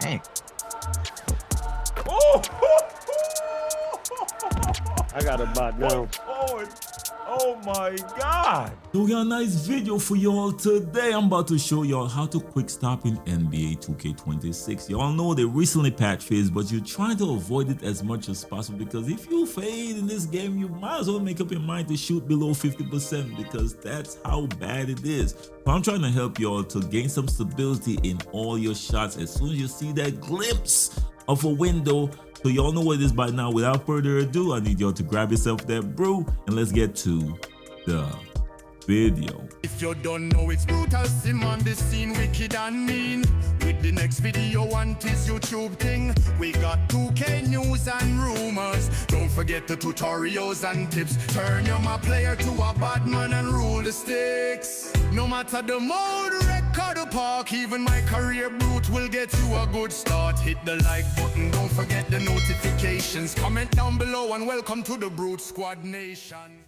Dang. Oh! I got a bot now. Oh my God! So we got a nice video for y'all today. I'm about to show y'all how to quick stop in NBA 2K26. Y'all know they recently patched phase, but you're trying to avoid it as much as possible because if you fade in this game, you might as well make up your mind to shoot below 50% because that's how bad it is. So I'm trying to help y'all to gain some stability in all your shots as soon as you see that glimpse of a window. So y'all know what it is by now. Without further ado, I need y'all to grab yourself that brew and let's get to the video. If you don't know, it's Brutalsim on the scene, wicked and mean. With the next video on this YouTube thing, we got 2K news and rumors. Don't forget the tutorials and tips. Turn your my player to a bad man and rule the sticks. No matter the mode, record or park, even my career brute will get you a good start. Hit the like button, don't forget the notifications. Comment down below and welcome to the Brute Squad Nation.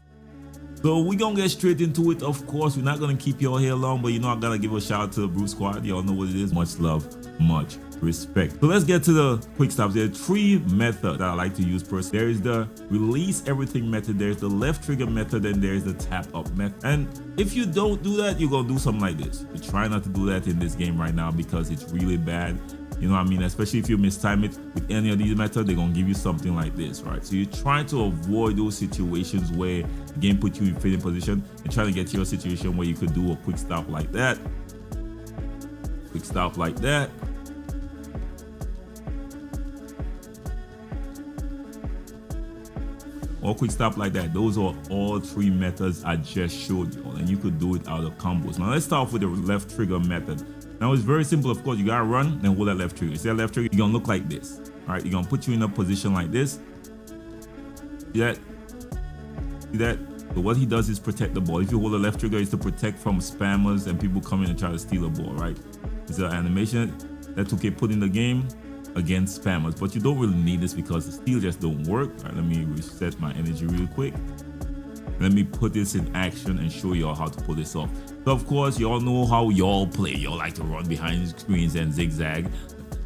So we're gonna get straight into it. Of course, we're not gonna keep y'all here long, but you know I gotta give a shout out to the Brute Squad. Y'all know what it is. Much love, much respect. So let's get to the quick stops. There are three methods that I like to use personally. There is the release everything method, there's the left trigger method, and there's the tap up method. And if you don't do that, you're gonna do something like this. You try not to do that in this game right now because it's really bad. You know what I mean? Especially if you mistime it with any of these methods, they're gonna give you something like this, right? So you're trying to avoid those situations where the game puts you in fading position and trying to get to a situation where you could do a quick stop like that. Quick stop like that. Or quick stop like that. Those are all three methods I just showed you, and you could do it out of combos. Now let's start off with the left trigger method. Now it's very simple. Of course, you gotta run and hold that left trigger. See that left trigger? You're gonna look like this. All right, you're gonna put you in a position like this. See that? See that? So what he does is protect the ball. If you hold the left trigger, it's to protect from spammers and people coming and try to steal the ball, right? It's an animation that 2K put in the game against spammers, but you don't really need this because the steal just don't work. All right, let me reset my energy real quick. Let me put this in action and show y'all how to pull this off. So of course, y'all know how y'all play. Y'all like to run behind the screens and zigzag.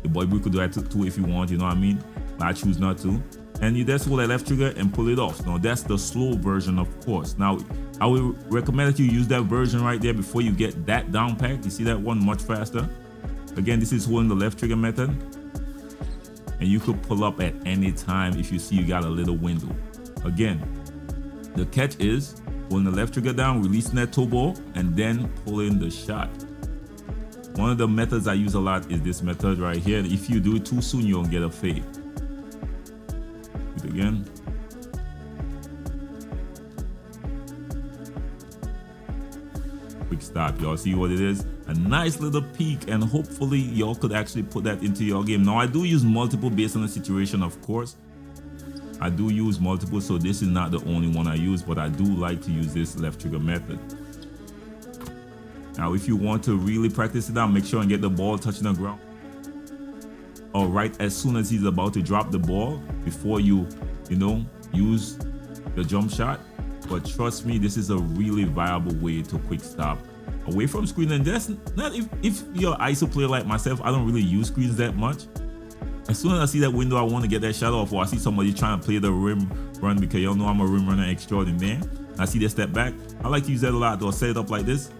The boy we could do that too if you want, you know what I mean? But I choose not to. And you just hold that left trigger and pull it off. Now that's the slow version, of course. Now I would recommend that you use that version right there before you get that down packed. You see that one much faster. Again, this is holding the left trigger method. And you could pull up at any time if you see you got a little window. Again, the catch is holding the left trigger down, releasing that toe ball, and then pulling the shot. One of the methods I use a lot is this method right here. If you do it too soon, you'll get a fade. Do it again. Quick stop, y'all see what it is? A nice little peek, and hopefully y'all could actually put that into your game. Now I do use multiple based on the situation, of course. I do use multiple, so this is not the only one I use, but I do like to use this left trigger method. Now if you want to really practice it out, make sure and get the ball touching the ground. All right, as soon as he's about to drop the ball, before you use the jump shot. But trust me, this is a really viable way to quick stop away from screen. And that's not if you're an ISO player like myself, I don't really use screens that much. As soon as I see that window, I want to get that shot off, or I see somebody trying to play the rim run, because y'all know I'm a rim runner extraordinaire. I see they step back. I like to use that a lot, or set it up like this.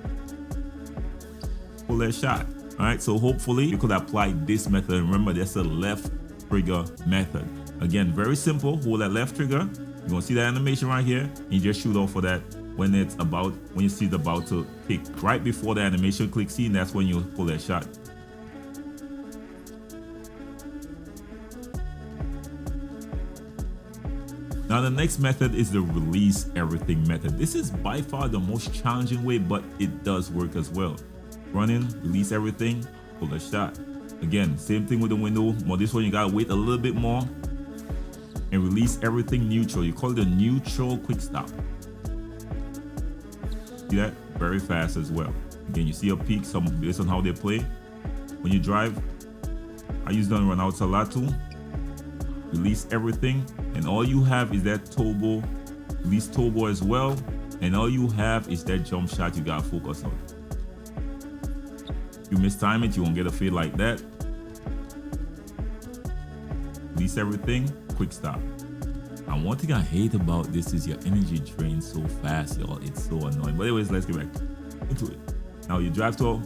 Pull that shot. All right, so hopefully you could apply this method. And remember, that's a left trigger method. Again, very simple. Hold that left trigger. You're gonna see that animation right here, and you just shoot off for that when you see it about to kick. Right before the animation click scene, that's when you pull that shot. Now the next method is the release everything method. This is by far the most challenging way, but it does work as well. Run in, release everything, pull a shot. Again, same thing with the window, but this one you gotta wait a little bit more and release everything neutral. You call it a neutral quick stop. See that? Very fast as well. Again, you see a peak based on how they play. When you drive, I use them run outs a lot too. Release everything, and all you have is that turbo, release turbo as well, and all you have is that jump shot you gotta focus on. If you mistime it, you won't get a fade like that. Release everything, quick stop. And one thing I hate about this is your energy drains so fast, y'all. It's so annoying. But anyways, let's get back into it. Now you drive to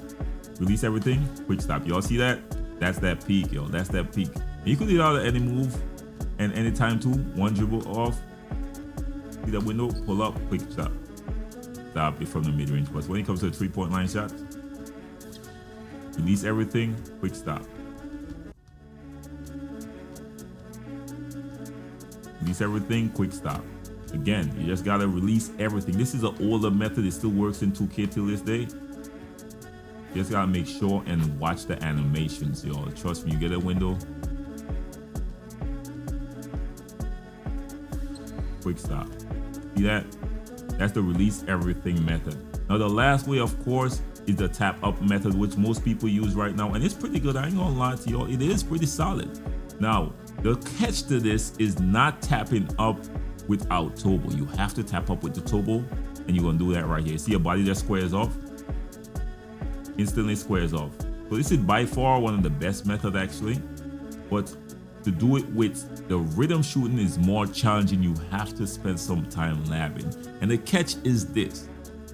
release everything, quick stop. Y'all see that? That's that peak, yo. That's that peak. And you can do it out of any move and any time too. One dribble off. See that window? Pull up, quick stop. Stop it from the mid-range. But when it comes to the 3-point line shot, release everything, quick stop. Release everything, quick stop. Again, you just gotta release everything. This is an older method. It still works in 2K till this day. You just gotta make sure and watch the animations, y'all. Trust me, you get a window, quick stop. See that? That's the release everything method. Now the last way, of course, is the tap up method, which most people use right now, and it's pretty good. I ain't gonna lie to y'all, it is pretty solid. Now the catch to this is not tapping up without turbo. You have to tap up with the turbo, and you're gonna do that right here. See your body just squares off, instantly squares off. So this is by far one of the best methods actually, but to do it with the rhythm shooting is more challenging. You have to spend some time labbing, and the catch is this: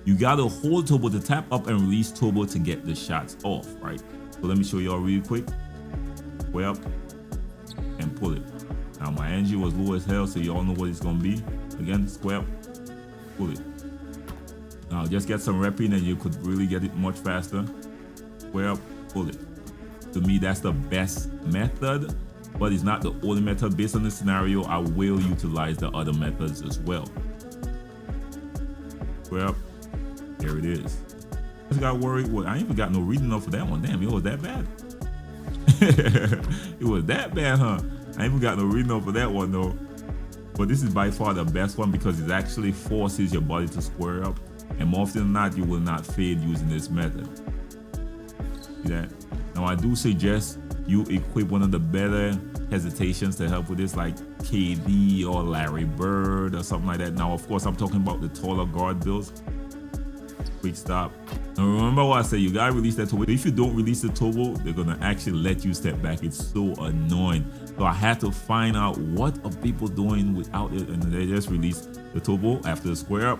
you gotta hold turbo to tap up and release turbo to get the shots off, right? So let me show y'all really quick. Way up and pull it. Now my energy was low as hell, so y'all know what it's gonna be. Again, square up, pull it. Now just get some rep in and you could really get it much faster. Square up, pull it. To me, that's the best method, but it's not the only method. Based on the scenario, I will utilize the other methods as well. Square up, there it is. I just got worried. Well, I ain't even got no reading up for that one. Damn, it was that bad. It was that bad, huh? I ain't even got no reading up for that one though. But this is by far the best one because it actually forces your body to square up, and more often than not, you will not fade using this method. See that? Now I do suggest you equip one of the better hesitations to help with this, like KD or Larry Bird or something like that. Now, of course, I'm talking about the taller guard builds. Quick stop. Now remember what I said, you gotta release that turbo. If you don't release the turbo, they're gonna actually let you step back. It's so annoying. So I had to find out what are people doing without it, and they just release the turbo after the square up.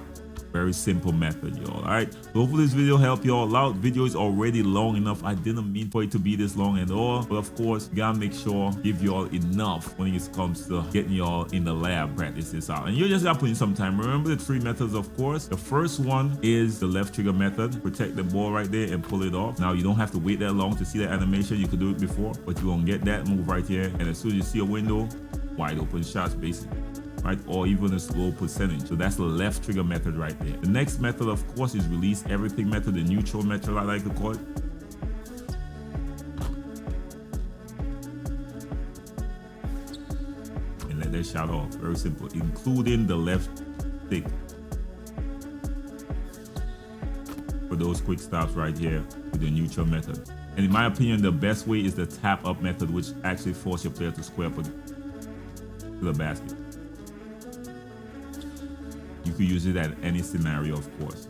Very simple method, y'all. All right, so hopefully this video helped y'all out. Video is already long enough. I didn't mean for it to be this long at all, but of course you gotta make sure give y'all enough when it comes to getting y'all in the lab practice this out, and you just gotta put in some time. Remember the 3 methods, of course. The first one is the left trigger method. Protect the ball right there and pull it off. Now you don't have to wait that long to see the animation. You could do it before, but you're gonna get that move right here, and as soon as you see a window, wide open shots basically, right? Or even a slow percentage. So that's the left trigger method right there. The next method, of course, is release everything method, the neutral method I like to call it. And let that shot off. Very simple, including the left stick for those quick stops right here with the neutral method. And in my opinion, the best way is the tap up method, which actually forces your player to square up to the basket. You could use it at any scenario, of course.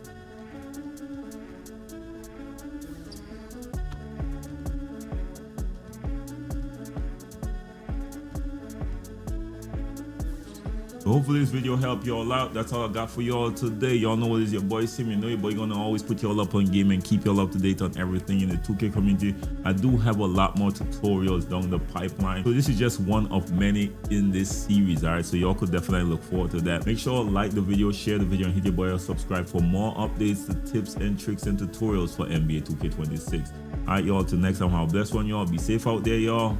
So hopefully this video helped y'all out. That's all I got for y'all today. Y'all know what is your boy Sim. You know your boy gonna always put y'all up on game and keep y'all up to date on everything in the 2K community. I do have a lot more tutorials down the pipeline. So this is just one of many in this series, all right? So y'all could definitely look forward to that. Make sure to like the video, share the video, and hit your boy up, subscribe for more updates, the tips and tricks and tutorials for NBA 2K26. All right, y'all, till next time, have a blessed one, y'all. Be safe out there, y'all.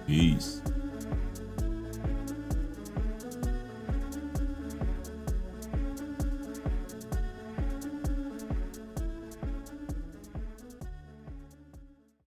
Peace.